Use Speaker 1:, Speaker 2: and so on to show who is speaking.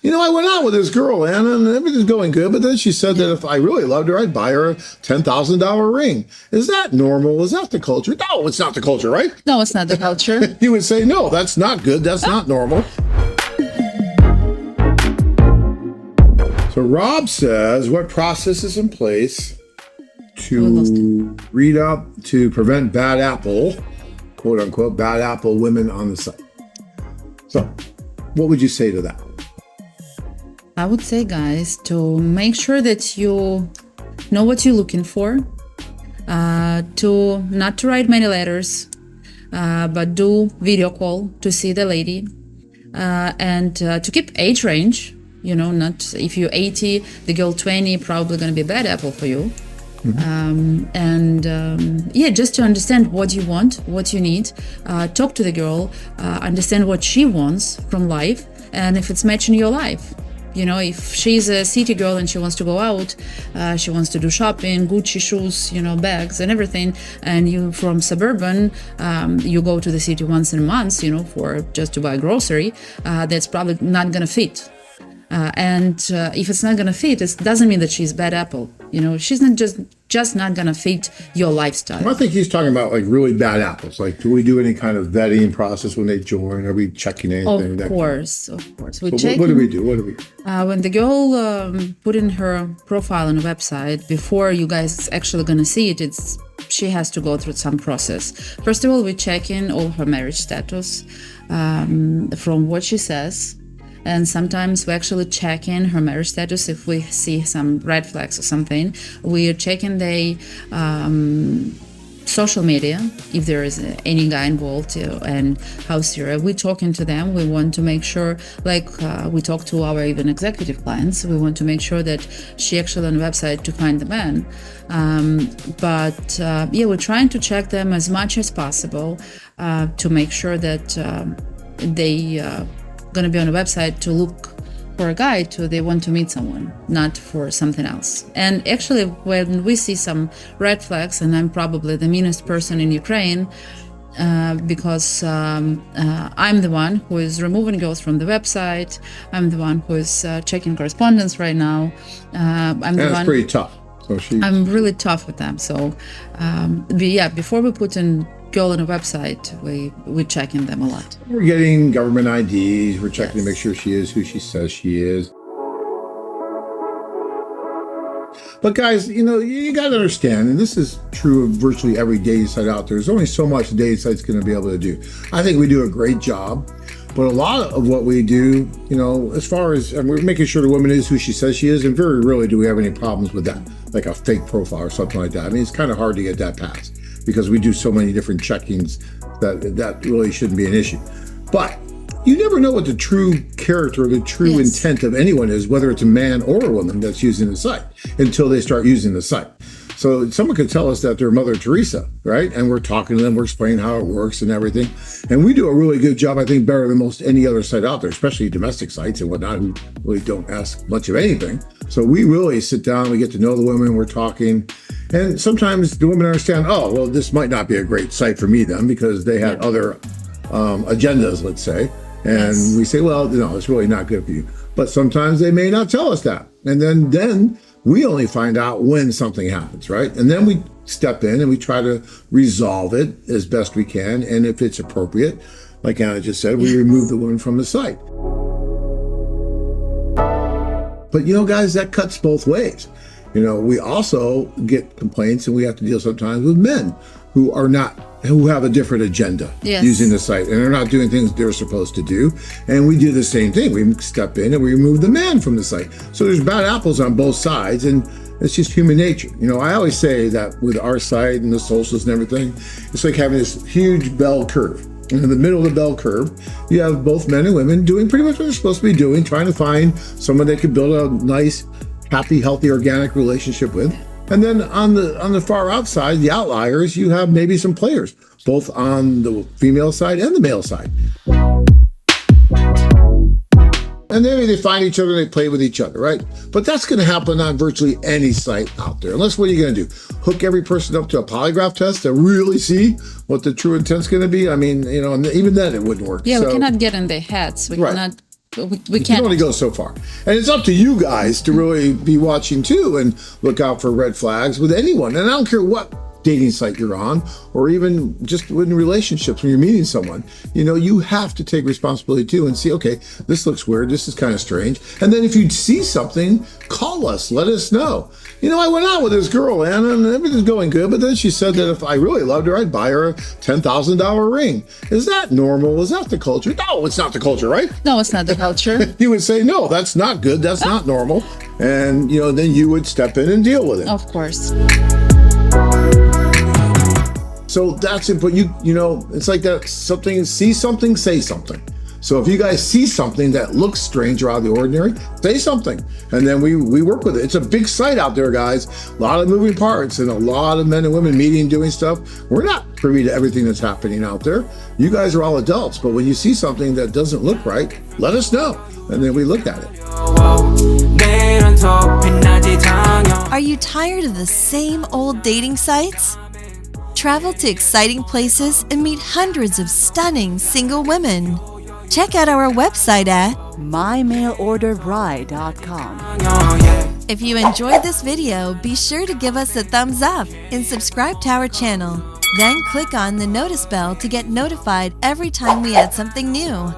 Speaker 1: I went out with this girl, Anna, and everything's going good. But then she said that if I really loved her, I'd buy her a $10,000 ring. Is that normal? Is that the culture? No, it's not the culture, right?
Speaker 2: No, it's not the culture.
Speaker 1: You would say, no, that's not good. That's not normal. So Rob says, what process is in place to read out to prevent bad apple, quote unquote, bad apple women on the site? So what would you say to that?
Speaker 2: I would say, guys, to make sure that you know what you're looking for, to not to write many letters, but do video call to see the lady, and to keep age range. Not if you're 80, the girl 20, probably going to be a bad apple for you. Just to understand what you want, what you need, talk to the girl, understand what she wants from life, and if it's matching your life. If she's a city girl and she wants to go out, she wants to do shopping, Gucci shoes, bags and everything, and you from suburban, you go to the city once in a month, for just to buy grocery, that's probably not gonna fit. If it's not gonna fit, it doesn't mean that she's bad apple. She's not just not gonna fit your lifestyle.
Speaker 1: Well, I think he's talking about like really bad apples. Like, do we do any kind of vetting process when they join? Are we checking anything?
Speaker 2: Of course.
Speaker 1: What do we do?
Speaker 2: When the girl put in her profile on a website, before you guys actually gonna see it, she has to go through some process. First of all, we check in all her marriage status from what she says. And sometimes we actually check in her marriage status if we see some red flags or something. We are checking the social media, if there is any guy involved, and how serious. We're talking to them. We want to make sure, we talk to our even executive clients, we want to make sure that she actually on the website to find the man. We're trying to check them as much as possible to make sure that they going to be on a website to look for a guy they want to meet someone, not for something else. And actually, when we see some red flags, and I'm probably the meanest person in Ukraine, because I'm the one who is removing girls from the website. I'm the one who is checking correspondence right now.
Speaker 1: That's pretty tough. So
Speaker 2: I'm really tough with them. So before we put in girl on a website, we're checking them a lot.
Speaker 1: We're getting government IDs. We're checking to make sure she is who she says she is. But guys, you got to understand, and this is true of virtually every dating site out there. There's only so much a dating site's going to be able to do. I think we do a great job, but a lot of what we do, as far as, and we're making sure the woman is who she says she is, and very rarely do we have any problems with that, like a fake profile or something like that. I mean, it's kind of hard to get that passed, because we do so many different checkings that really shouldn't be an issue. But you never know what the true character or the true intent of anyone is, whether it's a man or a woman that's using the site, until they start using the site. So someone could tell us that they're Mother Teresa, right? And we're talking to them, we're explaining how it works and everything. And we do a really good job, I think, better than most any other site out there, especially domestic sites and whatnot, who really don't ask much of anything. So we really sit down, we get to know the women, we're talking. And sometimes the women understand, this might not be a great site for me then, because they had other agendas, let's say. And we say, no, it's really not good for you. But sometimes they may not tell us that. And then we only find out when something happens, right? And then we step in and we try to resolve it as best we can. And if it's appropriate, like Anna just said, we remove the woman from the site. But guys, that cuts both ways. We also get complaints, and we have to deal sometimes with men who have a different agenda using the site, and they're not doing things they're supposed to do. And we do the same thing. We step in and we remove the man from the site. So there's bad apples on both sides, and it's just human nature. I always say that with our site and the socials and everything, it's like having this huge bell curve. And in the middle of the bell curve, you have both men and women doing pretty much what they're supposed to be doing, trying to find someone they can build a nice, happy, healthy, organic relationship with. And then on the far outside, the outliers, you have maybe some players, both on the female side and the male side. And then they find each other and they play with each other, right? But that's going to happen on virtually any site out there. Unless, what are you going to do? Hook every person up to a polygraph test to really see what the true intent's going to be? I mean, and even then it wouldn't work.
Speaker 2: Yeah, we cannot get in their heads. We cannot we
Speaker 1: You can
Speaker 2: can't.
Speaker 1: only go so far. And it's up to you guys to really be watching too and look out for red flags with anyone. And I don't care what dating site you're on, or even just in relationships when you're meeting someone. You have to take responsibility too and see, okay, this looks weird, this is kind of strange. And then if you see something, call us, let us know. I went out with this girl, Anna, and everything's going good, but then she said that if I really loved her, I'd buy her a $10,000 ring. Is that normal? Is that the culture? No, it's not the culture, right?
Speaker 2: No, it's not the culture.
Speaker 1: You would say, no, that's not good, that's not normal. And, then you would step in and deal with it.
Speaker 2: Of course.
Speaker 1: So that's important. It's like that see something, say something. So if you guys see something that looks strange or out of the ordinary, say something. And then we work with it. It's a big site out there, guys. A lot of moving parts and a lot of men and women meeting, doing stuff. We're not privy to everything that's happening out there. You guys are all adults, but when you see something that doesn't look right, let us know. And then we look at it.
Speaker 3: Are you tired of the same old dating sites? Travel to exciting places and meet hundreds of stunning single women. Check out our website at
Speaker 4: mymailorderbride.com.
Speaker 3: If you enjoyed this video, be sure to give us a thumbs up and subscribe to our channel. Then click on the notice bell to get notified every time we add something new.